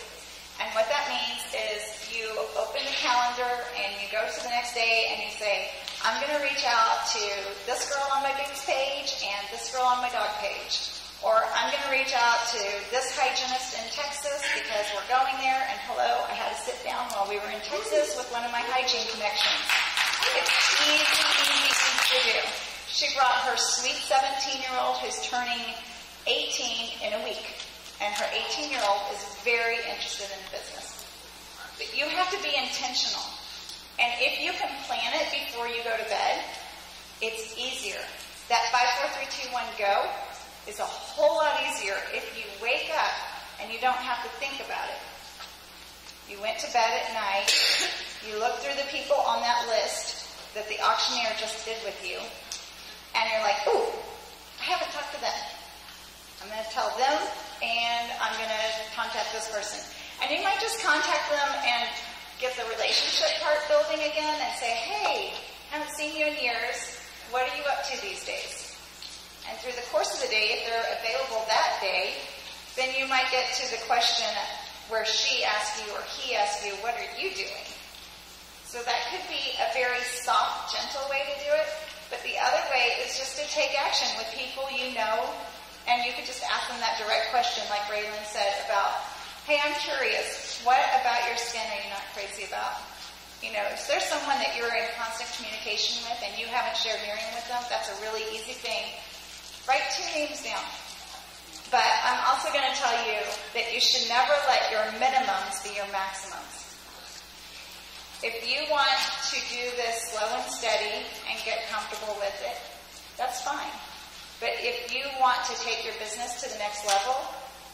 And what that means is you open the calendar and you go to the next day and you say, I'm going to reach out to this girl on my boobs page and this girl on my dog page. Or I'm going to reach out to this hygienist in Texas because we're going there. And hello, I had to sit down while we were in Texas with one of my hygiene connections. It's easy to do. She brought her sweet 17-year-old who's turning 18 in a week. And her 18-year-old is very interested in the business. But you have to be intentional. And if you can plan it before you go to bed, it's easier. That 5, 4, 3, 2, 1, go is a whole lot easier if you wake up and you don't have to think about it. You went to bed at night, you look through the people on that list that the auctioneer just did with you, and you're like, ooh, I haven't talked to them. I'm going to tell them, and I'm going to contact this person. And you might just contact them and get the relationship part building again and say, hey, haven't seen you in years. What are you up to these days? And through the course of the day, if they're available that day, then you might get to the question where she asks you or he asks you, what are you doing? So that could be a very soft, gentle way to do it. But the other way is just to take action with people you know, and you could just ask them that direct question like Raelyn said about, hey, I'm curious, what about your skin are you not crazy about? You know, if there's someone that you're in constant communication with and you haven't shared Nerium with them, that's a really easy thing. Write 2 names down. But I'm also going to tell you that you should never let your minimums be your maximums. If you want to do this slow and steady and get comfortable with it, that's fine. But if you want to take your business to the next level,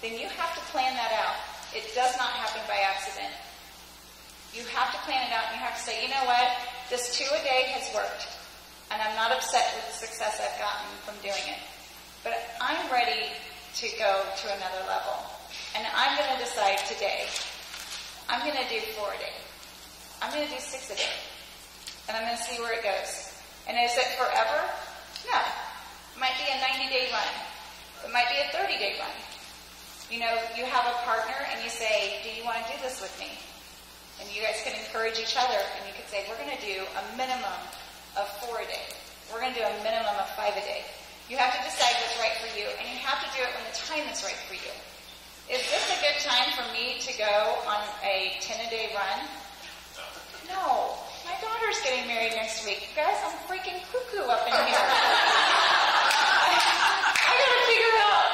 then you have to plan that out. It does not happen by accident. You have to plan it out and you have to say, you know what, this 2 a day has worked. And I'm not upset with the success I've gotten from doing it. But I'm ready to go to another level. And I'm going to decide today, I'm going to do 4 a day. I'm going to do 6 a day. And I'm going to see where it goes. And is it forever? No. It might be a 90-day run. It might be a 30-day run. You know, you have a partner and you say, do you want to do this with me? And you guys can encourage each other and you could say, we're going to do a minimum of 4 a day. We're going to do a minimum of 5 a day. You have to decide what's right for you, and you have to do it when the time is right for you. Is this a good time for me to go on a 10-a-day run? No. My daughter's getting married next week. Guys, I'm freaking cuckoo up in here. I gotta figure out.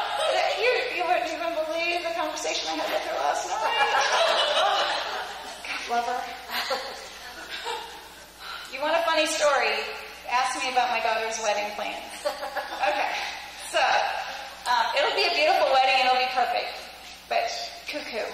You wouldn't even believe the conversation I had with her last night. God, love her. You want a funny story? Ask me about my daughter's wedding plans. Okay, so it'll be a beautiful wedding and it'll be perfect, but cuckoo.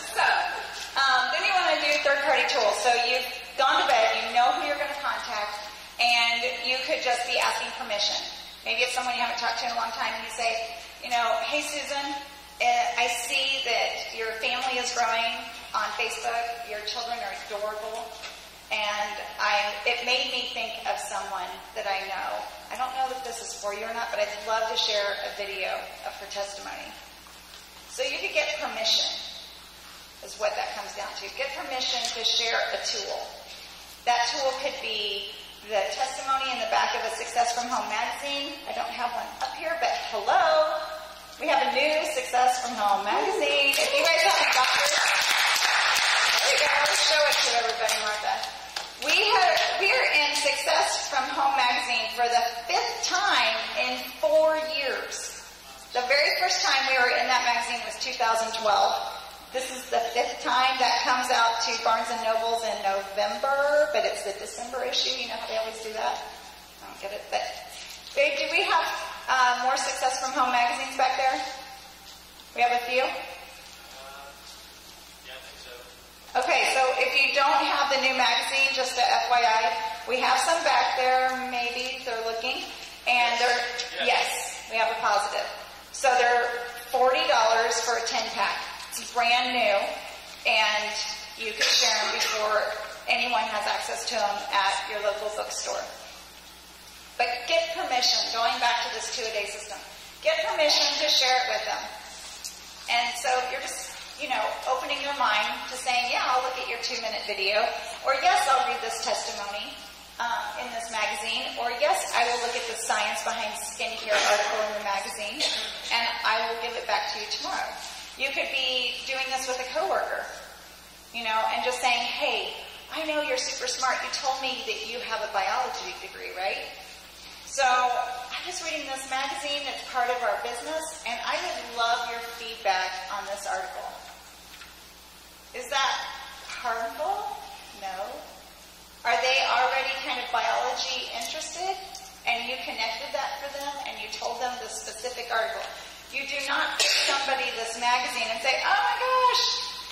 So then you want to do third-party tools. So you've gone to bed, you know who you're going to contact, and you could just be asking permission. Maybe it's someone you haven't talked to in a long time, and you say, you know, hey Susan, I see that your family is growing on Facebook. Your children are adorable. And it made me think of someone that I know. I don't know if this is for you or not, but I'd love to share a video of her testimony. So you could get permission, is what that comes down to. Get permission to share a tool. That tool could be the testimony in the back of a Success from Home magazine. I don't have one up here, but hello. We have a new Success from Home magazine. If you guys haven't got this, there you go. Show it to everybody, Martha. We're in Success from Home magazine for the 5th time in 4 years. The very first time we were in that magazine was 2012. This is the 5th time. That comes out to Barnes & Nobles in November, but it's the December issue. You know how they always do that? I don't get it. But, babe, do we have more Success from Home magazines back there? We have a few? Yeah, I think so. Okay, so if the new magazine, just a FYI. We have some back there, maybe they're looking. And they're, yes, we have a positive. So they're $40 for a 10-pack. It's brand new, and you can share them before anyone has access to them at your local bookstore. But get permission, going back to this 2-a-day system, get permission to share it with them. And so you're just, opening your mind to saying, yeah, I'll look at your 2-minute video, or yes, I'll read this testimony in this magazine, or yes, I will look at the science behind skincare article in the magazine, and I will give it back to you tomorrow. You could be doing this with a coworker, and just saying, hey, I know you're super smart. You told me that you have a biology degree, right? So I'm just reading this magazine. It's part of our business, and I would love your feedback on this article. Is that harmful? No. Are they already kind of biology interested, and you connected that for them, and you told them the specific article? You do not give somebody this magazine and say, oh my gosh,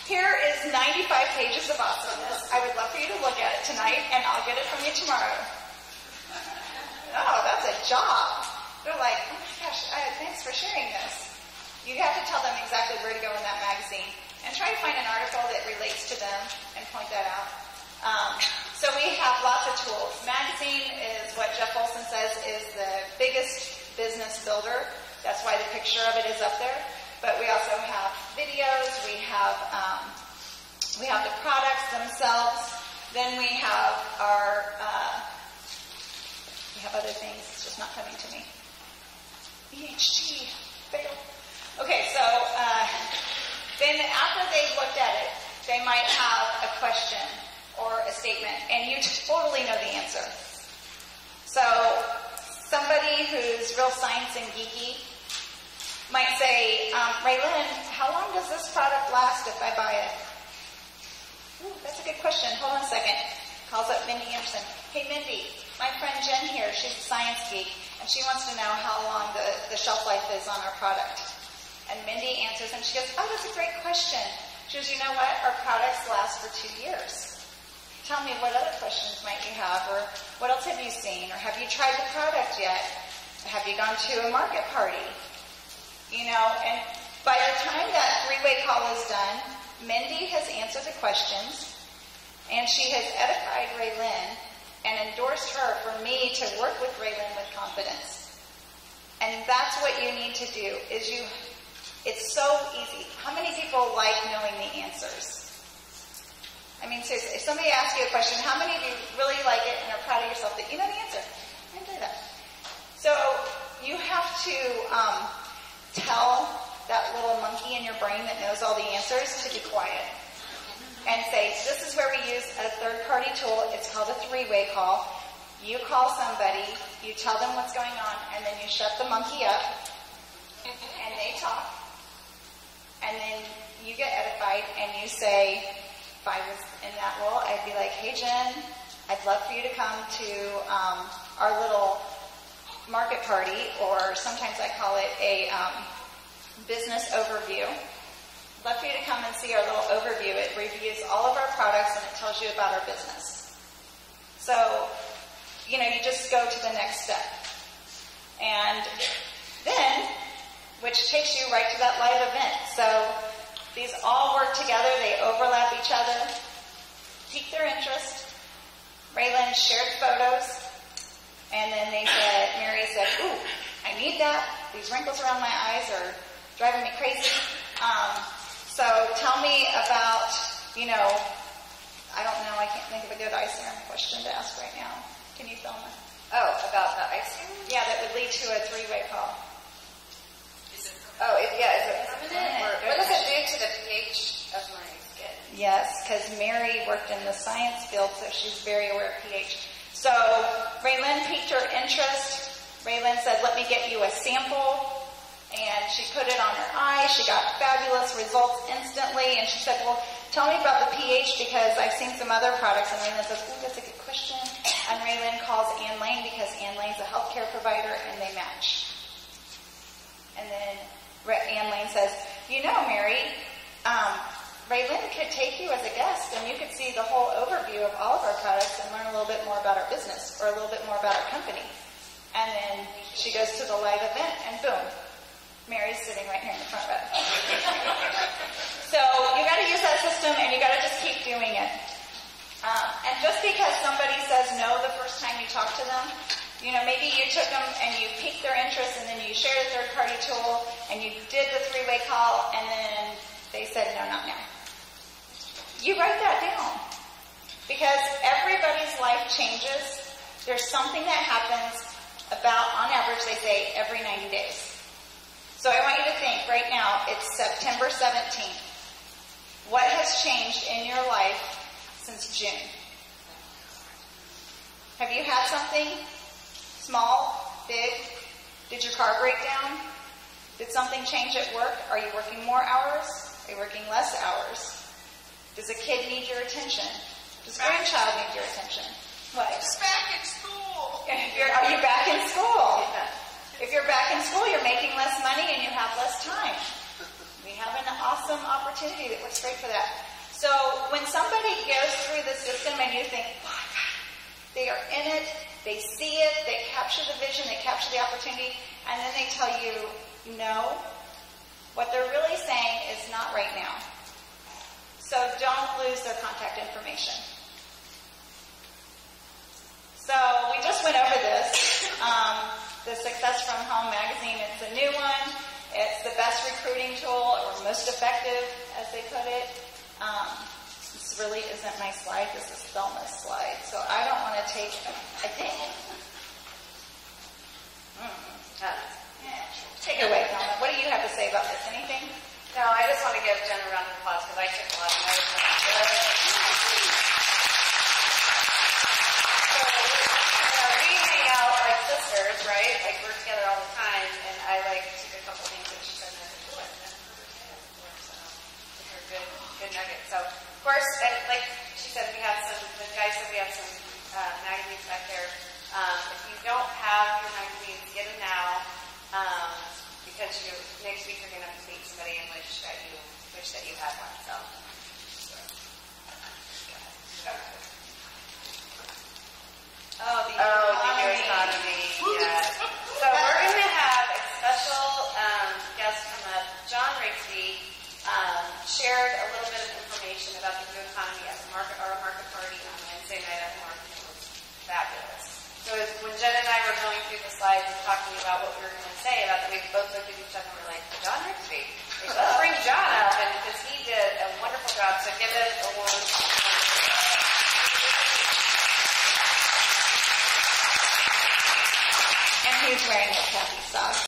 here is 95 pages of awesomeness. I would love for you to look at it tonight, and I'll get it from you tomorrow. Oh, that's a job. They're like, oh my gosh, thanks for sharing this. You have to tell them exactly where to go in that magazine, and try to find an article that relates to them and point that out. So we have lots of tools. Magazine is what Jeff Olson says is the biggest business builder. That's why the picture of it is up there. But we also have videos. We have the products themselves. Then we have we have other things. It's just not coming to me. EHG. Fail. Okay, so then after they've looked at it, they might have a question or a statement, and you totally know the answer. So somebody who's real science and geeky might say, Raelyn, how long does this product last if I buy it? Ooh, that's a good question. Hold on a second. Calls up Mindy Anderson. Hey, Mindy, my friend Jen here, she's a science geek, and she wants to know how long the shelf life is on our product. And Mindy answers, and she goes, oh, that's a great question. She goes, you know what? Our products last for 2 years. Tell me, what other questions might you have, or what else have you seen, or have you tried the product yet? Have you gone to a market party? And by the time that 3-way call is done, Mindy has answered the questions, and she has edified Raelyn and endorsed her for me to work with Raelyn with confidence. And that's what you need to do, it's so easy. How many people like knowing the answers? I mean, seriously, if somebody asks you a question, how many of you really like it and are proud of yourself that you know the answer? I can do that. So you have to tell that little monkey in your brain that knows all the answers to be quiet. And say, this is where we use a third-party tool. It's called a 3-way call. You call somebody, you tell them what's going on, and then you shut the monkey up, and they talk. And then you get edified, and you say, if I was in that role, I'd be like, hey, Jen, I'd love for you to come to our little market party, or sometimes I call it a business overview. I'd love for you to come and see our little overview. It reviews all of our products, and it tells you about our business. So, you just go to the next step. And then, which takes you right to that live event. So these all work together. They overlap each other, pique their interest. Raelyn shared photos, and then Mary said, ooh, I need that. These wrinkles around my eyes are driving me crazy. So tell me about, I don't know, I can't think of a good eye serum question to ask right now. Can you, Thelma? Oh, about the eye serum? Yeah, that would lead to a 3-way call. Is it permanent? What does it do to the pH of my skin? Yes, because Mary worked in the science field, so she's very aware of pH. So Raelyn piqued her interest. Raelyn said, let me get you a sample. And she put it on her eye. She got fabulous results instantly. And she said, well, tell me about the pH because I've seen some other products. And Raelyn says, ooh, that's a good question. And Raelyn calls Ann Lane because Ann Lane's a healthcare provider and they match. And then Ann Lane says, Mary, Raelyn could take you as a guest and you could see the whole overview overview of all of our products and learn a little bit more about our business or a little bit more about our company. And then she goes to the live event and boom, Mary's sitting right here in the front row. So you got to use that system and you got to just keep doing it. And just because somebody says no the first time you talk to them, you know, maybe you took them and you piqued their interest and then you shared a third-party tool and you did the three-way call and then they said, no, not now. You write that down. Because everybody's life changes. There's something that happens about, on average, they say, every 90 days. So I want you to think right now, it's September 17th. What has changed in your life since June? Have you had something? Small? Big? Did your car break down? Did something change at work? Are you working more hours? Are you working less hours? Does a kid need your attention? Does a grandchild need your attention? What? Just back in school. Are you back in school? If you're back in school, you're making less money and you have less time. We have an awesome opportunity that looks great for that. So when somebody goes through the system and you think, oh my God, they are in it, they see it, they capture the vision, they capture the opportunity, and then they tell you no, what they're really saying is not right now. So don't lose their contact information. So we just went over this. The Success from Home magazine, it's a new one. It's the best recruiting tool, or most effective, as they put it. This really isn't my slide. This is Thelma's slide. So I don't want to take, I think. Take it away, Thelma. What do you have to say about this? Anything? No, I just want to give Jen a round of applause because I took a lot of notes. So, we hang out like sisters, right? Like we're together all the time, and I like took a couple things that she said, and I said, "Oh, I've never heard her say that before." So, those are good nuggets. So, of course, and like she said, we have some. The guy said we have some magazines back there. If you don't have your magazines, get them now. Because next week you're going to meet somebody and wish that you had one. So. The new economy. Yeah. So we're going to have a special guest come up. John Rigsby shared a little bit of information about the new economy at our market party on Wednesday night at the market. It was fabulous. So when Jen and I were going through the slides and talking about what we were going to say about that, we both looked at each other and were like, John Rigsby. Like, let's bring John up, and because he did a wonderful job. So give it a warm. And he's wearing a happy sock.